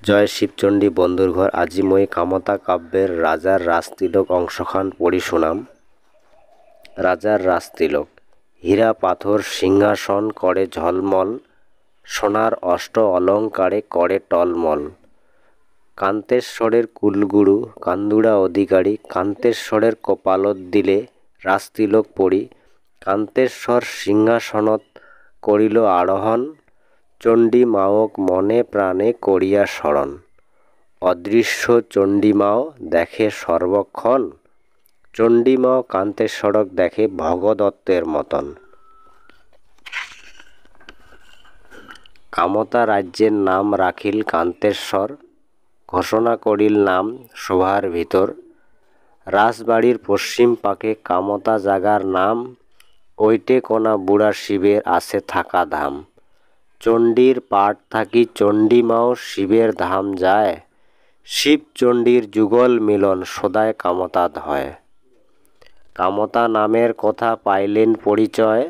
জয় শিবচণ্ডী বন্ধুর ঘর আজি মই কামতা কাব্যের রাজার রাজতিলক অংশখান পড়ি শুনাম। রাজার রাজতিলক। হীরা পাথর সিংহাসন করে ঝলমল, সোনার অষ্ট অলঙ্কারে করে টলমল। কান্তেশ্বরের কুলগুরু কান্দুড়া অধিকারী, কান্তেশ্বরের কপালত দিলে রাজতিলক পড়ি। কান্তেশ্বর সিংহাসনত করিল আরোহণ, চণ্ডী মাওক মনে প্রাণে করিয়া স্মরণ। অদৃশ্য চণ্ডীমাও দেখে সর্বক্ষণ, চণ্ডীমাও কান্তেশ্বরক দেখে ভগদত্তের মতন। কামতা রাজ্যের নাম রাখিল কান্তেশ্বর, ঘোষণা করিল নাম সভার ভিতর। রাজবাড়ির পশ্চিম পাকে কামতা জাগার নাম, ওইটে কোনা বুড়া শিবের আছে থাকা ধাম। চণ্ডীর পাঠ থাকি চণ্ডীমাও শিবের ধাম যায়, শিব চণ্ডীর যুগল মিলন সদায় কামতাত হয়। কামতা নামের কথা পাইলেন পরিচয়,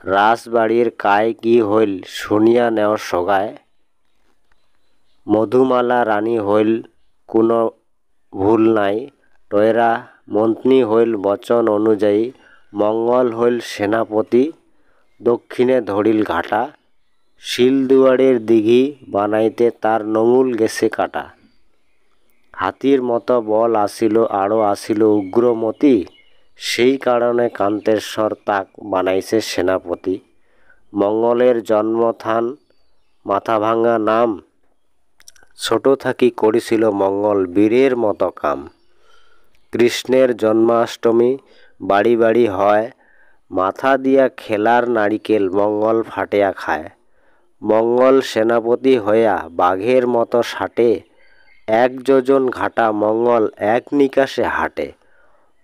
রাজবাড়ির কায় কি হইল শুনিয়া নেও সগায়। মধুমালা রানী হইল কোনো ভুল নাই, টয়রা মন্ত্রী হইল বচন অনুযায়ী। মঙ্গল হইল সেনাপতি, দক্ষিণে ধরিল ঘাটা। শিলদুয়ারের দিঘি বানাইতে তার নঙুল গেছে কাটা। হাতির মতো বল আসিল আরও আসিল উগ্রমতি, সেই কারণে কান্তেশ্বর তাক বানাইছে সেনাপতি। মঙ্গলের জন্মথান মাথাভাঙা নাম, ছোট থাকি করেছিল মঙ্গল বীরের মতো কাম। কৃষ্ণের জন্মাষ্টমী বাড়ি বাড়ি হয়, মাথা দিয়া খেলার নারিকেল মঙ্গল ফাটিয়া খায়। মঙ্গল সেনাপতি হইয়া বাঘের মতো সাটে, এক যোজন ঘাটা মঙ্গল এক নিকাশে হাঁটে।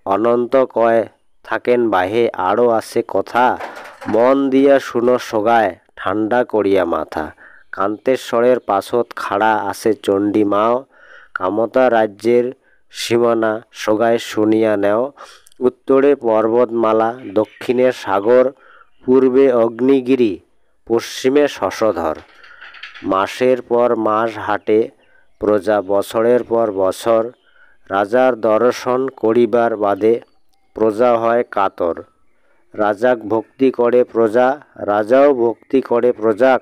অনন্ত কয় থাকেন বাহে আরও আছে কথা, মন দিয়া শুনো সগায় ঠান্ডা করিয়া মাথা। কান্তেশ্বরের পাছত খাড়া আছে চণ্ডীমাও, কামতা রাজ্যের সীমানা সগায় শুনিয়া নেও। উত্তরে পর্বতমালা, দক্ষিণে সাগর, পূর্বে অগ্নিগিরি, পশ্চিমে শশধর। মাসের পর মাস হাঁটে প্রজা বছরের পর বছর, রাজার দর্শন করিবার বাদে প্রজা হয় কাতর। রাজাক ভক্তি করে প্রজা, রাজাও ভক্তি করে প্রজাক,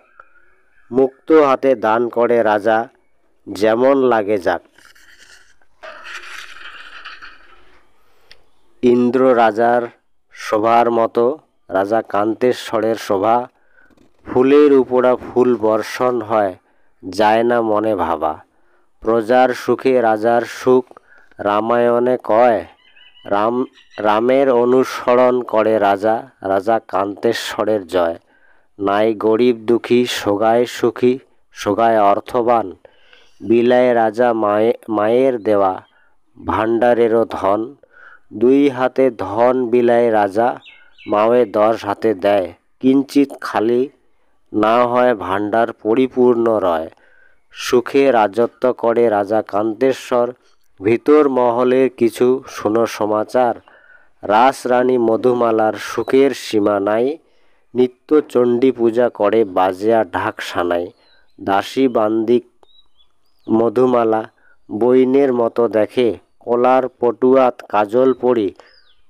মুক্ত হাতে দান করে রাজা যেমন লাগে যাক। ইন্দ্র রাজার শোভার মতো রাজা কান্তেশ্বরের শোভা, ফুলের উপরা ফুল বর্ষণ হয় যায় না মনে ভাবা। প্রজার সুখে রাজার সুখ রামায়ণে কয়, রামের অনুসরণ করে রাজা, রাজা কান্তেশ্বরের জয়। নাই গরিব দুঃখী সগায় সুখী, সগায় অর্থবান, বিলায় রাজা মায়ের দেওয়া ভাণ্ডারেরও ধন। দুই হাতে ধন বিলায় রাজা, মাওয়ে 10 হাতে দেয়, কিঞ্চিত খালি না হয় ভাণ্ডার পরিপূর্ণ রয়। সুখে রাজত্ব করে রাজা কান্তেশ্বর, ভিতর মহলের কিছু শুনো সমাচার। রাজরানী মধুমালার সুখের সীমা নাই, নিত্য চণ্ডী পূজা করে বাজিয়া ঢাক সানাই। দাসী বান্দিক মধুমালা বইনের মতো দেখে, কলার পটুয়াত কাজল পরি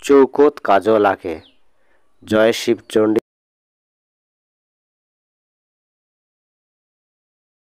চৌকোত কাজল আঁকে। জয় শিবচণ্ডী।